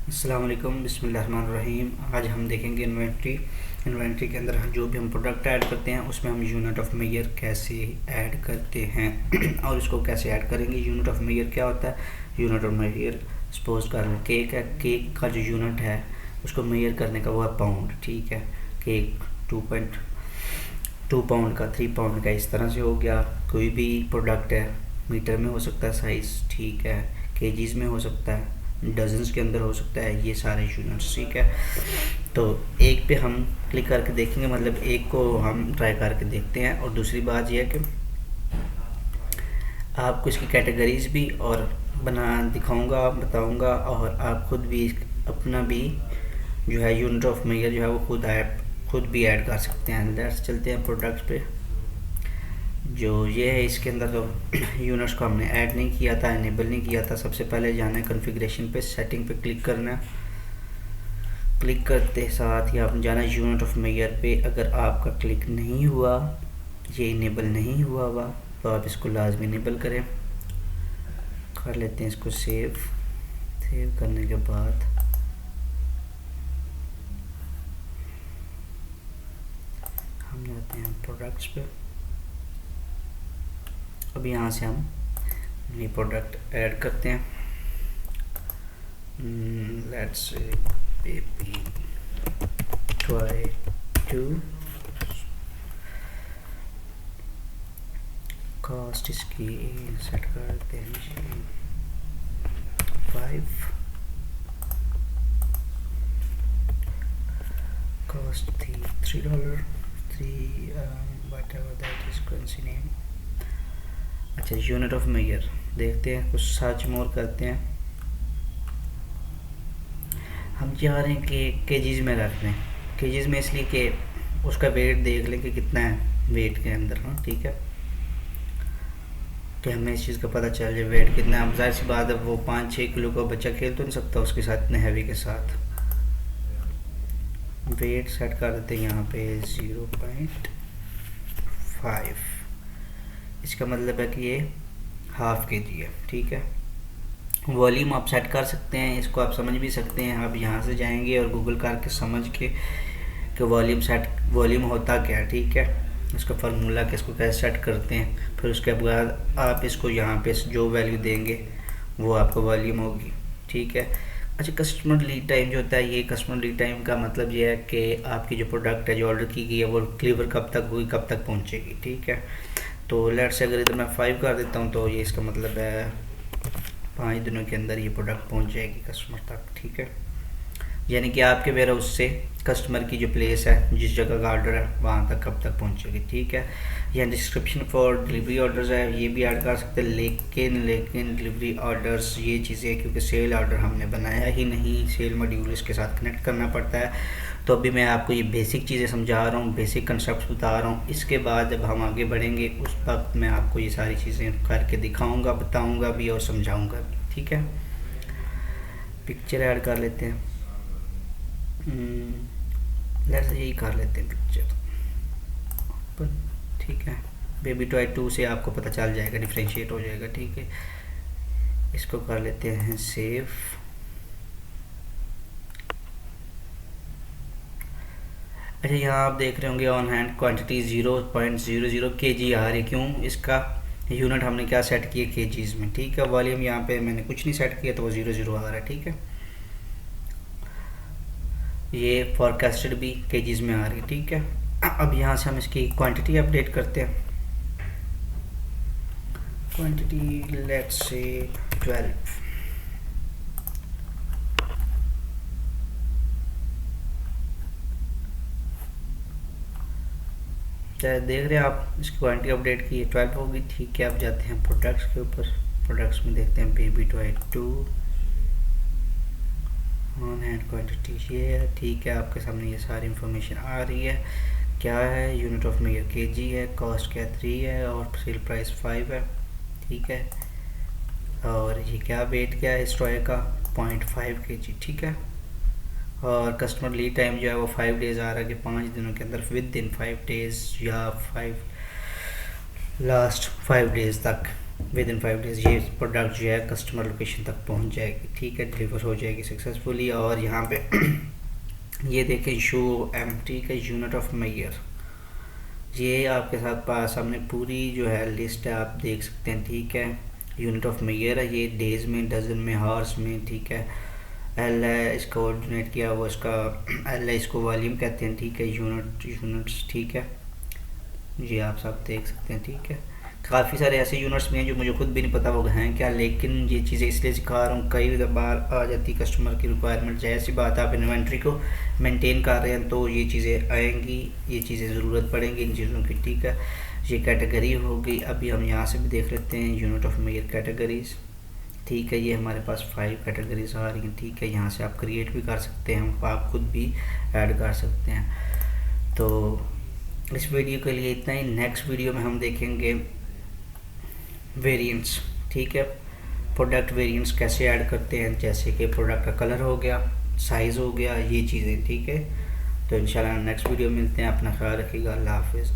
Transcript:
अस्सलाम वालेकुम, बिस्मिल्लाहिर्रहमानिर्रहीम। आज हम देखेंगे इन्वेंट्री के अंदर जो भी हम प्रोडक्ट ऐड करते हैं उसमें हम यूनिट ऑफ मेजर कैसे ऐड करते हैं और इसको कैसे ऐड करेंगे। यूनिट ऑफ मेजर क्या होता है? यूनिट ऑफ मेजर सपोज कर लें केक है, केक का जो यूनिट है उसको मेजर करने का वो है पाउंड। ठीक है, केक 2.2 पाउंड का, 3 पाउंड का, इस तरह से हो गया। कोई भी प्रोडक्ट है मीटर में हो सकता है साइज़, ठीक है, केजीज़ में हो सकता है, डजन्स के अंदर हो सकता है, ये सारे यूनिट्स। ठीक है, तो एक पे हम क्लिक करके देखेंगे, मतलब एक को हम ट्राई करके देखते हैं। और दूसरी बात यह है कि आपको इसकी कैटेगरीज भी और बना दिखाऊंगा, बताऊंगा, और आप खुद भी अपना भी जो है यूनिट ऑफ मेजर जो है वो खुद भी ऐड कर सकते हैं। लेट्स चलते हैं प्रोडक्ट्स पे। जो ये है इसके अंदर तो यूनिट्स को हमने ऐड नहीं किया था, इनेबल नहीं किया था। सबसे पहले जाना है कॉन्फ़िगरेशन पे, सेटिंग पे क्लिक करना है। क्लिक करते साथ ही आपने जाना है यूनिट ऑफ मेजर पे। अगर आपका क्लिक नहीं हुआ, ये इनेबल नहीं हुआ तो आप इसको लाजमी इनेबल करें। कर लेते हैं इसको सेव करने के बाद हम जाते हैं प्रोडक्ट्स पे। अब यहाँ से हम ये प्रोडक्ट ऐड करते हैं। Let's say baby toy 2, cost इसकी सेट कर देते हैं 5, कॉस्ट थी $3, whatever that is currency name। अच्छा, यूनिट ऑफ मेजर देखते हैं, कुछ सर्च मोर करते हैं। हम चाह रहे हैं कि केजीज़ में रख लें। केजीज़ में इसलिए कि उसका वेट देख लें कि कितना है वेट के अंदर। हाँ ठीक है, कि हमें इस चीज़ का पता चल जाए वेट कितना है। अब जाहिर सी बात है वो 5-6 किलो का बच्चा खेल तो नहीं सकता उसके साथ, इतने हैवी के साथ। वेट सेट कर देते हैं यहाँ पे 0.5। इसका मतलब है कि ये ½ kg है। ठीक है, वॉल्यूम आप सेट कर सकते हैं, इसको आप समझ भी सकते हैं। आप यहाँ से जाएंगे और गूगल करके समझ के कि वॉल्यूम होता क्या है। ठीक है, इसका फार्मूला कि इसको कैसे सेट करते हैं, फिर उसके बाद आप इसको यहाँ पे जो वैल्यू देंगे वो आपको वॉल्यूम होगी। ठीक है। अच्छा, कस्टमर लीड टाइम जो होता है, ये कस्टमर लीड टाइम का मतलब ये है कि आपकी जो प्रोडक्ट है जो ऑर्डर की गई है वो डिलीवर कब तक हुई, कब तक पहुँचेगी। ठीक है, तो लेट से अगर इधर मैं 5 कर देता हूँ तो ये इसका मतलब है 5 दिनों के अंदर ये प्रोडक्ट पहुँच जाएगी कस्टमर तक। ठीक है, यानी कि आपके वेयर हाउस से कस्टमर की जो प्लेस है, जिस जगह का ऑर्डर है, वहाँ तक कब तक पहुँचेगी। ठीक है, यहाँ डिस्क्रिप्शन फॉर डिलीवरी ऑर्डर्स है, ये भी ऐड कर सकते हैं। लेकिन डिलीवरी ऑर्डर्स ये चीज़ें, क्योंकि सेल ऑर्डर हमने बनाया ही नहीं, सेल मॉड्यूल इसके साथ कनेक्ट करना पड़ता है। तो अभी मैं आपको ये बेसिक चीज़ें समझा रहा हूँ, बेसिक कंसेप्ट बता रहा हूँ। इसके बाद जब हम आगे बढ़ेंगे उस वक्त मैं आपको ये सारी चीज़ें करके दिखाऊँगा, बताऊँगा भी और समझाऊँगा भी। ठीक है, पिक्चर ऐड कर लेते हैं। लेट्स यही कर लेते हैं पिक्चर पर। ठीक है, बेबी टॉय 2 से आपको पता चल जाएगा, डिफ्रेंशिएट हो जाएगा। ठीक है, इसको कर लेते हैं सेव। अच्छा, यहाँ आप देख रहे होंगे ऑन हैंड क्वांटिटी 0.00 kg आ रही। क्यों? इसका यूनिट हमने क्या सेट किया केजीज़ में। ठीक है, वॉल्यूम यहाँ पे मैंने कुछ नहीं सेट किया तो वो 00 आ रहा है। ठीक है, ये फॉरकास्टेड भी केजीज़ में आ रही है। ठीक है, अब यहाँ से हम इसकी क्वांटिटी अपडेट करते हैं। Quantity let's say 12। चाहे देख रहे हैं आप, इसकी क्वांटिटी अपडेट की 12 होगी। ठीक है, अब जाते हैं प्रोडक्ट्स के ऊपर। प्रोडक्ट्स में देखते हैं baby toy 2, on hand quantity ये है। ठीक है, आपके सामने ये सारी इंफॉर्मेशन आ रही है। क्या है? यूनिट ऑफ मेजर केजी है, कॉस्ट क्या 3 है और सेल प्राइस 5 है। ठीक है, और ये क्या वेट क्या है इस टॉय का? 0.5 kg। ठीक है, और कस्टमर लीड टाइम जो है वो 5 डेज़ आ रहा है कि 5 दिनों के अंदर, विद इन 5 डेज़ या 5 लास्ट 5 डेज़ तक विद इन 5 डेज़ ये प्रोडक्ट जो है कस्टमर लोकेशन तक पहुंच जाएगी, ठीक है, डिलीवर हो जाएगी सक्सेसफुली। और यहाँ पे ये देखें शो एम्प्टी का यूनिट ऑफ मेजर, ये आपके साथ सामने पूरी जो है लिस्ट है, आप देख सकते हैं, ठीक है। यूनिट ऑफ मेजर है ये, डेज़ में, डजन में, हार्स में, ठीक है। एल है इसका ऑर्डिनेट किया हुआ, इसका एल है, इसको वॉल्यूम कहते हैं, ठीक है। यूनिट्स, ठीक है, ये आप सब देख सकते हैं, ठीक है। काफ़ी सारे ऐसे यूनिट्स भी हैं जो मुझे खुद भी नहीं पता वो हैं क्या, लेकिन ये चीज़ें इसलिए सिखा रहा हूँ, कई बार आ जाती कस्टमर की रिक्वायरमेंट, जैसी बात आप इन्वेंट्री को मेंटेन कर रहे हैं तो ये चीज़ें आएंगी, ये चीज़ें ज़रूरत पड़ेंगी इन चीज़ों की, ठीक है। ये कैटेगरी होगी। अभी हम यहाँ से भी देख लेते हैं यूनिट ऑफ मेजर कैटेगरीज, ठीक है। ये हमारे पास 5 कैटेगरीज आ रही हैं, ठीक है। यहाँ से आप क्रिएट भी कर सकते हैं, आप खुद भी ऐड कर सकते हैं। तो इस वीडियो के लिए इतना ही। नेक्स्ट वीडियो में हम देखेंगे वेरिएंट्स, ठीक है। प्रोडक्ट वेरिएंट्स कैसे ऐड करते हैं, जैसे कि प्रोडक्ट का कलर हो गया, साइज़ हो गया, ये चीज़ें, ठीक है। तो इंशाल्लाह नेक्स्ट वीडियो मिलते हैं। अपना ख्याल रखिएगा। अल्लाह हाफिज़।